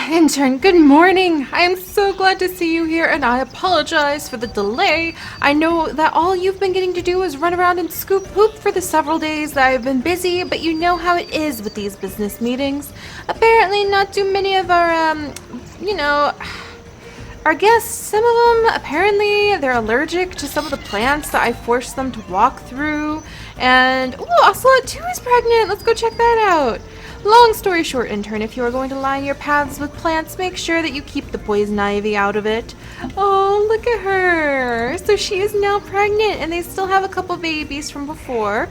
Intern, good morning. I am so glad to see you here, and I apologize for the delay. I know that all you've been getting to do is run around and scoop poop for the several days that I've been busy, but you know how it is with these business meetings. Apparently not too many of our guests, some of them, apparently they're allergic to some of the plants that I forced them to walk through. And, ooh, Ocelot 2 is pregnant. Let's go check that out. Long story short, Intern, if you are going to line your paths with plants, make sure that you keep the poison ivy out of it. Oh, look at her. So she is now pregnant, and they still have a couple babies from before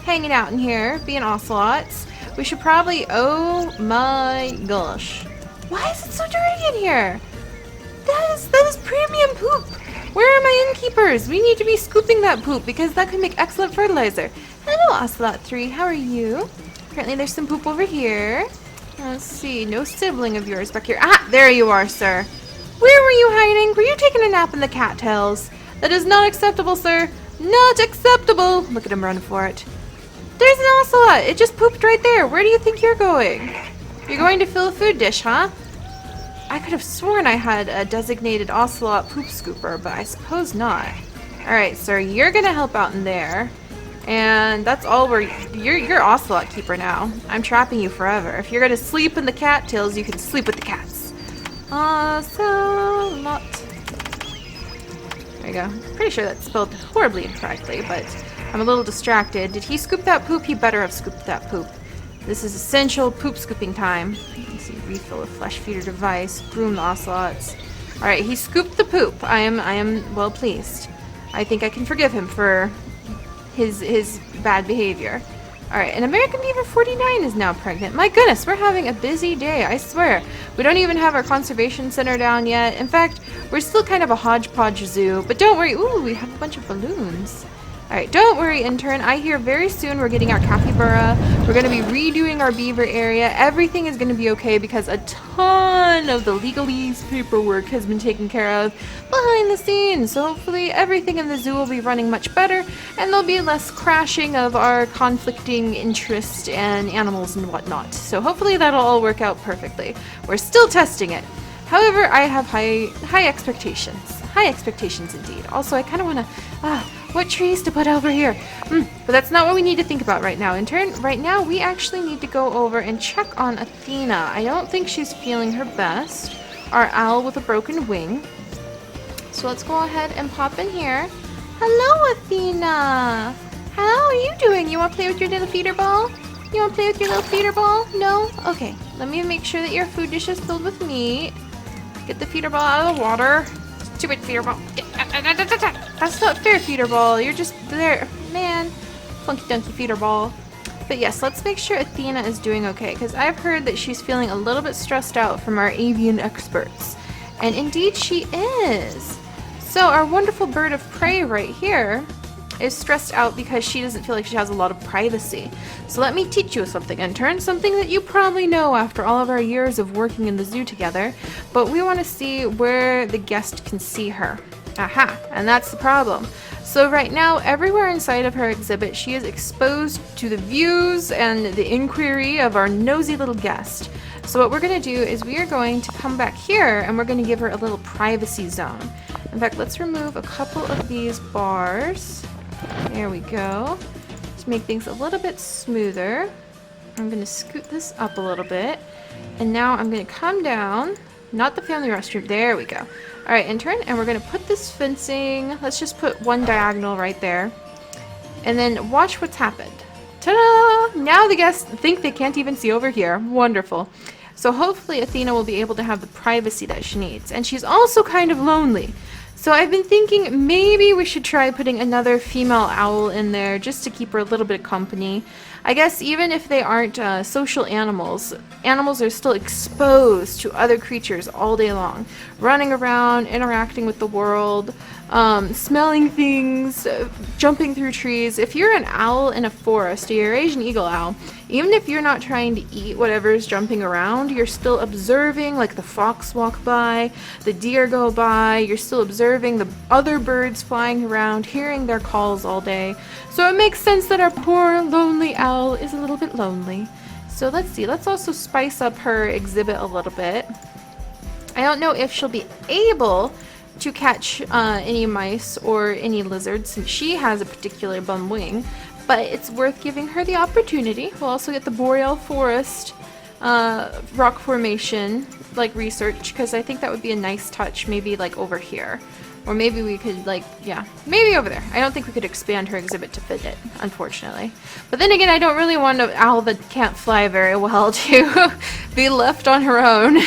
hanging out in here, being ocelots. We should probably, oh my gosh. Why is it so dirty in here? That is premium poop. Where are my innkeepers? We need to be scooping that poop because that could make excellent fertilizer. Hello, Ocelot 3. How are you? Apparently there's some poop over here. Let's see. No sibling of yours back here. Ah, there you are, sir. Where were you hiding? Were you taking a nap in the cattails? That is not acceptable, sir. Not acceptable. Look at him running for it. There's an ocelot. It just pooped right there. Where do you think you're going? You're going to fill a food dish, huh? I could have sworn I had a designated ocelot poop scooper, but I suppose not. Alright, sir, you're gonna help out in there. And that's all you're ocelot keeper now. I'm trapping you forever. If you're gonna sleep in the cattails, you can sleep with the cats. Ocelot. There you go. Pretty sure that's spelled horribly incorrectly, but I'm a little distracted. Did he scoop that poop? He better have scooped that poop. This is essential poop scooping time. Let's see, refill a flesh feeder device, groom the ocelots. Alright, he scooped the poop. I am well pleased. I think I can forgive him for his bad behavior. Alright, and American Beaver 49 is now pregnant. My goodness, we're having a busy day, I swear. We don't even have our conservation center down yet. In fact, we're still kind of a hodgepodge zoo. But don't worry. Ooh, we have a bunch of balloons. Alright, don't worry, Intern. I hear very soon we're getting our capybara. We're going to be redoing our beaver area. Everything is going to be okay because a ton of the legalese paperwork has been taken care of behind the scenes. So hopefully everything in the zoo will be running much better and there'll be less crashing of our conflicting interest and animals and whatnot. So hopefully that'll all work out perfectly. We're still testing it. However, I have high expectations. High expectations indeed. Also, I kind of want to... what trees to put over here? But that's not what we need to think about right now, Intern. Right now, we actually need to go over and check on Athena. I don't think she's feeling her best. Our owl with a broken wing. So let's go ahead and pop in here. Hello, Athena! How are you doing? You want to play with your little feeder ball? You want to play with your little feeder ball? No? Okay. Let me make sure that your food dish is filled with meat. Get the feeder ball out of the water. Stupid feeder ball. That's not fair, feeder ball. You're just there. Man. Funky dunky feeder ball. But yes, let's make sure Athena is doing okay, because I've heard that she's feeling a little bit stressed out from our avian experts. And indeed she is. So our wonderful bird of prey right here is stressed out because she doesn't feel like she has a lot of privacy. So let me teach you something, Intern, something that you probably know after all of our years of working in the zoo together, but we want to see where the guest can see her. Aha, and that's the problem. So right now, everywhere inside of her exhibit, she is exposed to the views and the inquiry of our nosy little guest. So what we're going to do is we are going to come back here and we're going to give her a little privacy zone. In fact, let's remove a couple of these bars. There we go. To make things a little bit smoother, I'm going to scoot this up a little bit. And now I'm going to come down, not the family restroom, there we go. Alright, Intern, and we're going to put this fencing, let's just put one diagonal right there. And then watch what's happened. Ta-da! Now the guests think they can't even see over here. Wonderful. So hopefully Athena will be able to have the privacy that she needs. And she's also kind of lonely. So I've been thinking maybe we should try putting another female owl in there just to keep her a little bit of company. I guess even if they aren't social animals, animals are still exposed to other creatures all day long. Running around, interacting with the world, smelling things, jumping through trees. If you're an owl in a forest, a Eurasian eagle owl, even if you're not trying to eat whatever is jumping around, you're still observing, like the fox walk by, the deer go by, you're still observing the other birds flying around, hearing their calls all day. So it makes sense that our poor, lonely owl is a little bit lonely. So let's see. Let's also spice up her exhibit a little bit. I don't know if she'll be able to catch any mice or any lizards since she has a particular bum wing, but it's worth giving her the opportunity. We'll also get the boreal forest rock formation like research, because I think that would be a nice touch, maybe like over here. Or maybe we could, like, yeah, maybe over there. I don't think we could expand her exhibit to fit it, unfortunately. But then again, I don't really want an owl that can't fly very well to be left on her own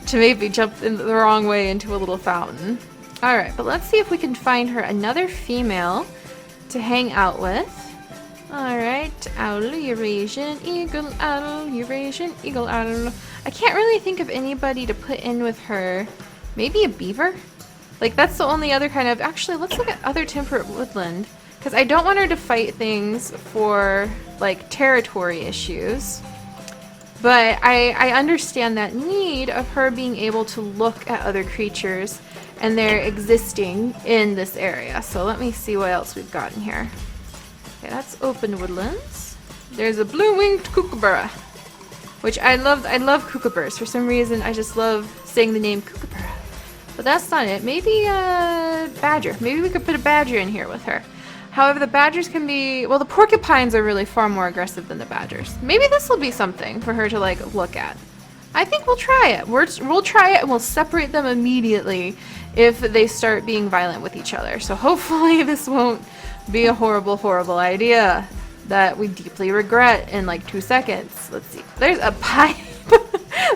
to maybe jump in the wrong way into a little fountain. Alright, but let's see if we can find her another female to hang out with. Alright, owl, Eurasian eagle, owl, Eurasian eagle, owl. I can't really think of anybody to put in with her. Maybe a beaver? Like, that's the only other kind of... Actually, let's look at other temperate woodland. Because I don't want her to fight things for, like, territory issues. But I understand that need of her being able to look at other creatures and they're existing in this area. So let me see what else we've got in here. Okay, that's open woodlands. There's a blue-winged kookaburra, which I love kookaburras. For some reason, I just love saying the name kookaburra. But that's not it. Maybe a badger. Maybe we could put a badger in here with her. However, the badgers can be... Well, the porcupines are really far more aggressive than the badgers. Maybe this will be something for her to, like, look at. I think we'll try it. We'll try it and we'll separate them immediately if they start being violent with each other. So hopefully this won't be a horrible, horrible idea that we deeply regret in, like, 2 seconds. Let's see. There's a pipe.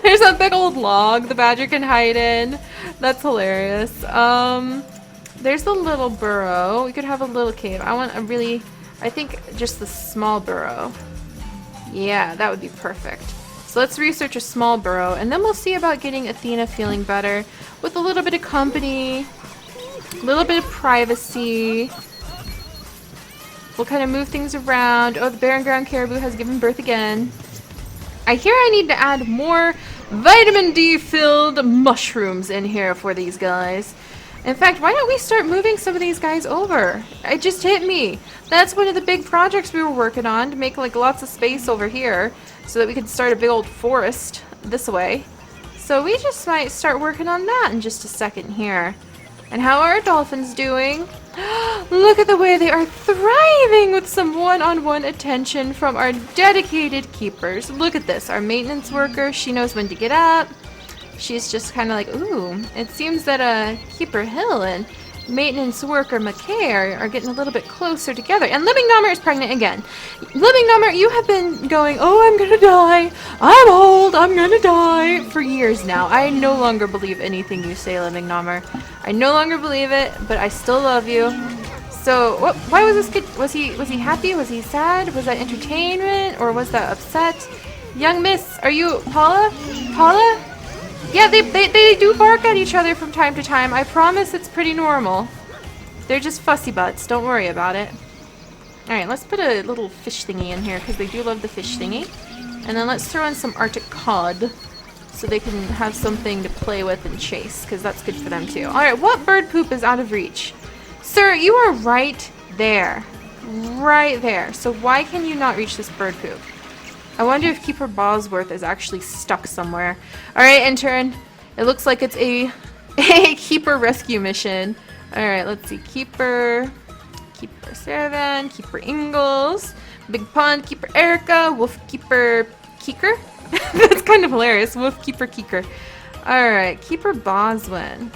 There's a big old log the badger can hide in. That's hilarious. There's the little burrow. We could have a little cave. I think just the small burrow. Yeah, that would be perfect. So let's research a small burrow, and then we'll see about getting Athena feeling better with a little bit of company, a little bit of privacy. We'll kind of move things around. Oh, the barren ground caribou has given birth again. I hear I need to add more vitamin D filled mushrooms in here for these guys. In fact, why don't we start moving some of these guys over? It just hit me. That's one of the big projects we were working on, to make like lots of space over here so that we could start a big old forest this way. So we just might start working on that in just a second here. And how are our dolphins doing? Look at the way they are thriving with some one-on-one attention from our dedicated keepers. Look at this. Our maintenance worker, she knows when to get up. She's just kind of like, ooh, it seems that Keeper Hill and maintenance worker McKay are getting a little bit closer together. And Living Number is pregnant again. Living Number, you have been going, oh, I'm gonna die. I'm old. I'm gonna die for years now. I no longer believe anything you say, Living Number. I no longer believe it, but I still love you. So, why was this kid, was he happy? Was he sad? Was that entertainment? Or was that upset? Young miss, are you Paula? Paula? Yeah, they do bark at each other from time to time. I promise it's pretty normal. They're just fussy butts. Don't worry about it. Alright, let's put a little fish thingy in here because they do love the fish thingy. And then let's throw in some Arctic cod so they can have something to play with and chase, because that's good for them too. Alright, what bird poop is out of reach? Sir, you are right there. Right there. So why can you not reach this bird poop? I wonder if Keeper Bosworth is actually stuck somewhere. Alright, Intern. It looks like it's a Keeper rescue mission. Alright, let's see. Keeper Seven, Keeper Ingalls, Big Pond, Keeper Erica, Wolf Keeper Keeker. That's kind of hilarious. Wolf Keeper Keeker. Alright, Keeper Boswin.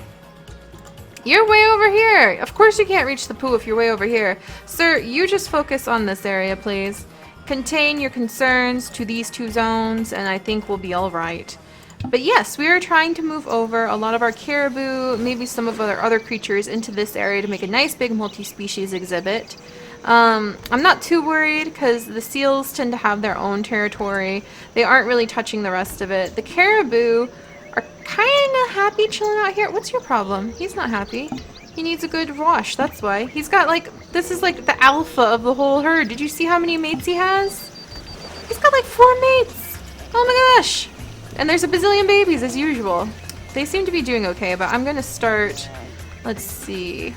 You're way over here. Of course you can't reach the poo if you're way over here. Sir, you just focus on this area, please. Contain your concerns to these 2 zones, and I think we'll be alright. But yes, we are trying to move over a lot of our caribou, maybe some of our other creatures into this area to make a nice big multi-species exhibit. I'm not too worried because the seals tend to have their own territory. They aren't really touching the rest of it. The caribou are kind of happy chilling out here. What's your problem? He's not happy. He needs a good wash, that's why. He's got like, this is like the alpha of the whole herd. Did you see how many mates he has? He's got like 4 mates. Oh my gosh. And there's a bazillion babies as usual. They seem to be doing okay, but I'm gonna start, let's see.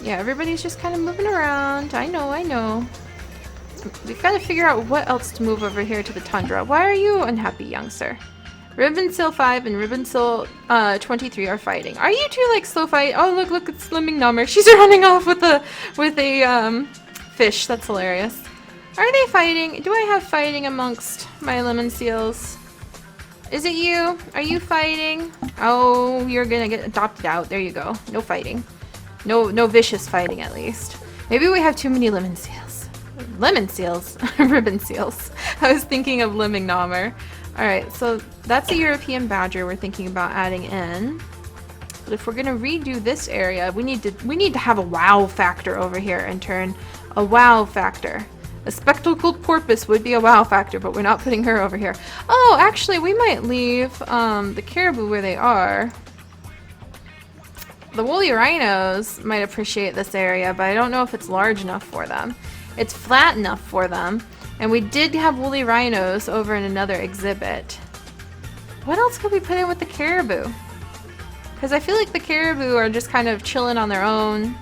Yeah, everybody's just kind of moving around. I know. I'm we've got to figure out what else to move over here to the tundra. Why are you unhappy, young sir? Ribbonsil 5 and Ribbonsil 23 are fighting. Are you two like slow fight? Oh look, it's Slimming Number. She's running off with a fish. That's hilarious. Are they fighting? Do I have fighting amongst my lemon seals? Is it you? Are you fighting? Oh, you're gonna get adopted out. There you go. No fighting. No vicious fighting at least. Maybe we have too many lemon seals. Lemon seals? Ribbon seals. I was thinking of Lemming Nommer. Alright, so that's a European badger we're thinking about adding in. But if we're gonna redo this area, we need to have a wow factor over here, Intern. A wow factor. A spectacled porpoise would be a wow factor, but we're not putting her over here. Oh, actually, we might leave the caribou where they are. The woolly rhinos might appreciate this area, but I don't know if it's large enough for them. It's flat enough for them. And we did have woolly rhinos over in another exhibit. What else could we put in with the caribou? Because I feel like the caribou are just kind of chilling on their own.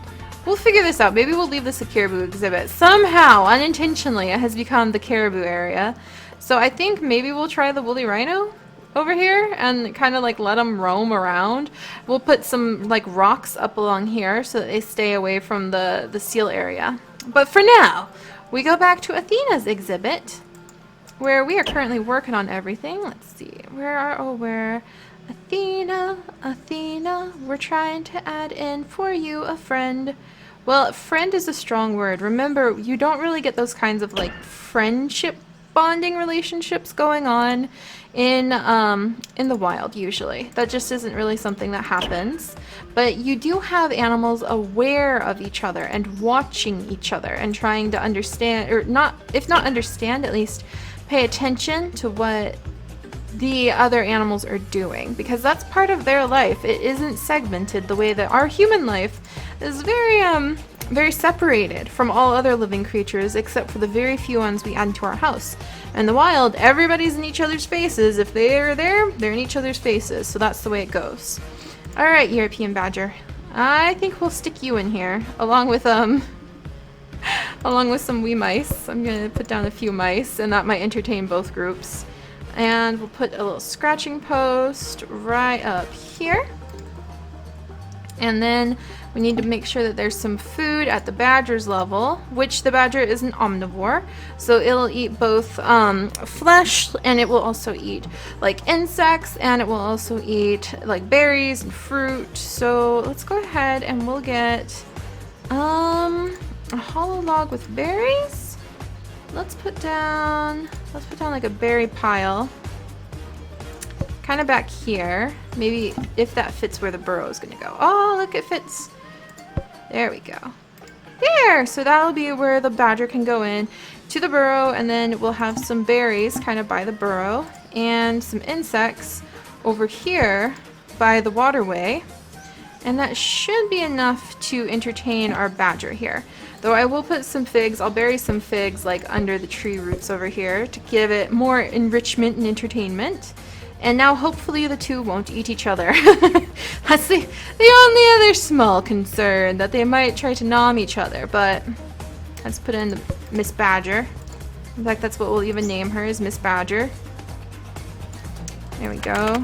We'll figure this out. Maybe we'll leave this a caribou exhibit. Somehow, unintentionally, it has become the caribou area. So I think maybe we'll try the woolly rhino over here and kind of like let them roam around. We'll put some like rocks up along here so that they stay away from the seal area. But for now, we go back to Athena's exhibit, where we are currently working on everything. Let's see, where Athena, we're trying to add in for you a friend. Well, friend is a strong word. Remember, you don't really get those kinds of like friendship bonding relationships going on in the wild usually. That just isn't really something that happens. But you do have animals aware of each other and watching each other and trying to understand, or not, if not understand, at least pay attention to what the other animals are doing, because that's part of their life. It isn't segmented the way that our human life is very separated from all other living creatures except for the very few ones we add to our house. In the wild, everybody's in each other's faces. If they're there, they're in each other's faces. So that's the way it goes. Alright, European badger. I think we'll stick you in here, along with some wee mice. I'm gonna put down a few mice, and that might entertain both groups. And we'll put a little scratching post right up here. And then we need to make sure that there's some food at the badger's level, which the badger is an omnivore. So it'll eat both flesh, and it will also eat like insects, and it will also eat like berries and fruit. So let's go ahead and we'll get a hollow log with berries. Let's put down like a berry pile. Kind of back here. Maybe if that fits where the burrow is gonna go. Oh, look, it fits. There we go. There! So that'll be where the badger can go in to the burrow, and then we'll have some berries kind of by the burrow and some insects over here by the waterway. And that should be enough to entertain our badger here. Though I will put some figs, I'll bury some figs like under the tree roots over here to give it more enrichment and entertainment. And now hopefully the two won't eat each other. That's the only other small concern, that they might try to nom each other, but let's put in the Miss Badger. In fact, that's what we'll even name her, is Miss Badger. There we go.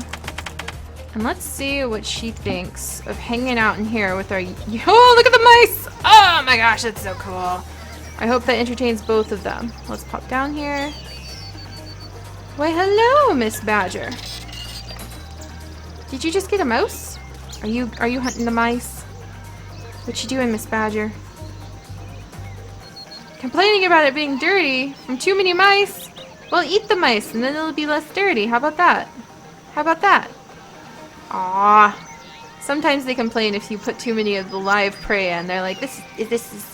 And let's see what she thinks of hanging out in here with our... Oh, look at the mice! Oh my gosh, that's so cool. I hope that entertains both of them. Let's pop down here. Why, hello, Miss Badger. Did you just get a mouse? Are you hunting the mice? What you doing, Miss Badger? Complaining about it being dirty from too many mice? Well, eat the mice and then it'll be less dirty. How about that? How about that? Aww. Sometimes they complain if you put too many of the live prey in. They're like, this is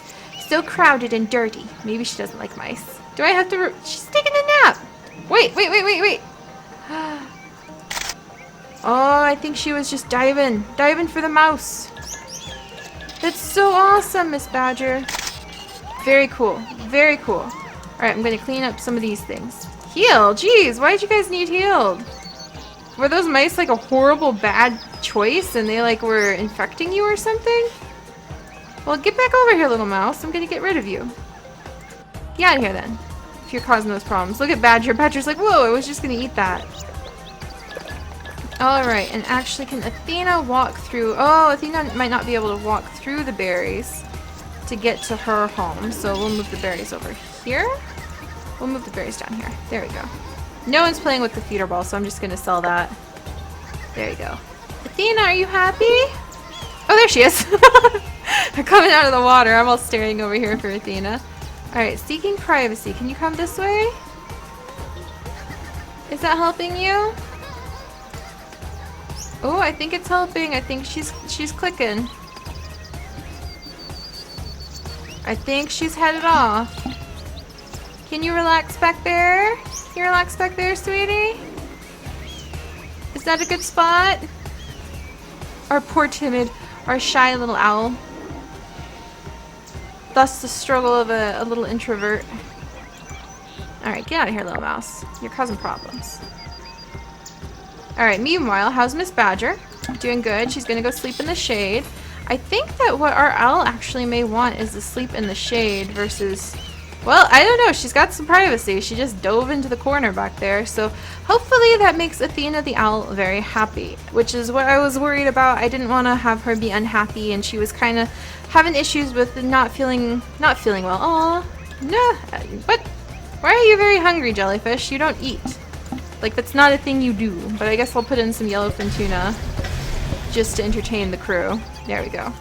so crowded and dirty. Maybe she doesn't like mice. Do I have to... She's taking a nap! Wait. Oh, I think she was just diving for the mouse. That's so awesome, Miss Badger. Very cool, very cool. Alright, I'm gonna clean up some of these things. Heal? Jeez, why did you guys need healed? Were those mice like a horrible bad choice and they like were infecting you or something? Well, get back over here, little mouse. I'm gonna get rid of you. Get out of here then. If you're causing those problems. Look at Badger. Badger's like, whoa, I was just gonna eat that. Alright, and actually can Athena walk through... Oh, Athena might not be able to walk through the berries to get to her home. So we'll move the berries over here. We'll move the berries down here. There we go. No one's playing with the feeder ball, so I'm just gonna sell that. There you go. Athena, are you happy? Oh, there she is. They're coming out of the water. I'm all staring over here for Athena. Alright, seeking privacy. Can you come this way? Is that helping you? Oh, I think it's helping. I think she's clicking. I think she's headed off. Can you relax back there? Can you relax back there, sweetie? Is that a good spot? Our poor timid, our shy little owl. Thus the struggle of a little introvert. Alright, get out of here, little mouse. You're causing problems. Alright, meanwhile, how's Miss Badger? Doing good. She's gonna go sleep in the shade. I think that what our owl actually may want is to sleep in the shade versus... Well, I don't know. She's got some privacy. She just dove into the corner back there. So hopefully that makes Athena the owl very happy, which is what I was worried about. I didn't want to have her be unhappy, and she was kind of having issues with not feeling well. Aw, no. What? Why are you very hungry, jellyfish? You don't eat. Like, that's not a thing you do. But I guess I'll put in some yellowfin tuna just to entertain the crew. There we go.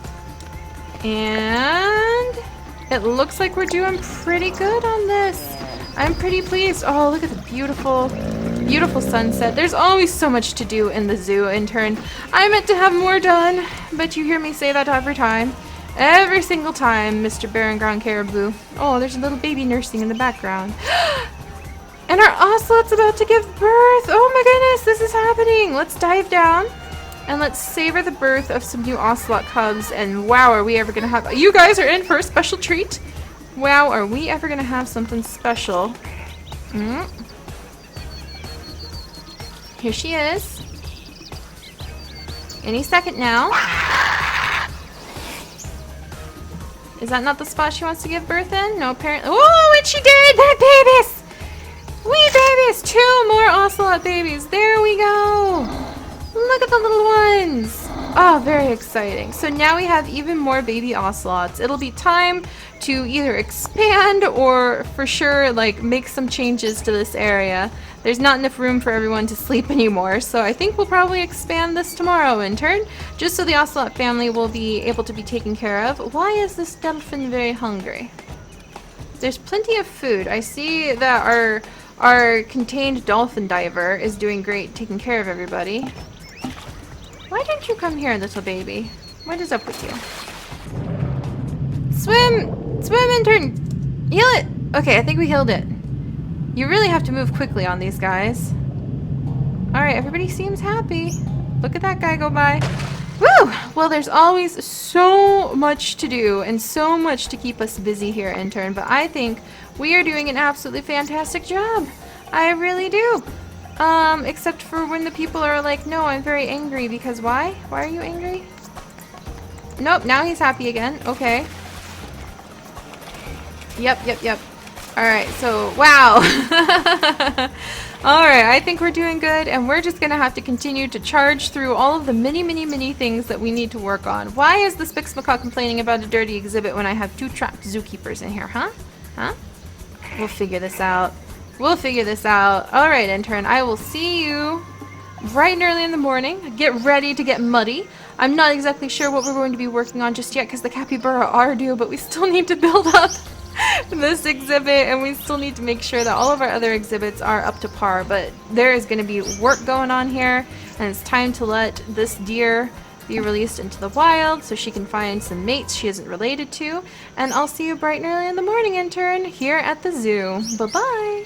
And it looks like we're doing pretty good on this. I'm pretty pleased. Oh, look at the beautiful, beautiful sunset. There's always so much to do in the zoo, intern. I meant to have more done, but you hear me say that every time. Every single time, Mr. Baron Ground Caribou. Oh, there's a little baby nursing in the background. And our ocelot's about to give birth. Oh my goodness, this is happening. Let's dive down and let's savor the birth of some new ocelot cubs. And wow, are we ever gonna have... You guys are in for a special treat. Wow, are we ever gonna have something special? Here she is. Any second now. Is that not the spot she wants to give birth in? No, apparently. Oh, and she did! They're babies! Wee babies! 2 more ocelot babies. There we go. Look at the little ones. Oh, very exciting. So now we have even more baby ocelots. It'll be time to either expand or for sure like make some changes to this area. There's not enough room for everyone to sleep anymore, so I think we'll probably expand this tomorrow, intern, just so the ocelot family will be able to be taken care of. Why is this dolphin very hungry? There's plenty of food. I see that our contained dolphin diver is doing great taking care of everybody. Why didn't you come here, little baby? What is up with you? Swim! Swim, intern! Heal it! Okay, I think we healed it. You really have to move quickly on these guys. Alright, everybody seems happy. Look at that guy go by. Woo! Well, there's always so much to do and so much to keep us busy here, intern, but I think we are doing an absolutely fantastic job. I really do. Except for when the people are like, no, I'm very angry, because why? Why are you angry? Nope, now he's happy again. Okay. Yep. Alright, so, wow. Alright, I think we're doing good, and we're just gonna have to continue to charge through all of the many things that we need to work on. Why is the Spix Macaw complaining about a dirty exhibit when I have 2 trapped zookeepers in here, huh? Huh? We'll figure this out. We'll figure this out. Alright, intern, I will see you bright and early in the morning. Get ready to get muddy. I'm not exactly sure what we're going to be working on just yet because the capybara are due, but we still need to build up this exhibit, and we still need to make sure that all of our other exhibits are up to par. But there is going to be work going on here, and it's time to let this deer be released into the wild so she can find some mates she isn't related to. And I'll see you bright and early in the morning, intern, here at the zoo. Bye-bye!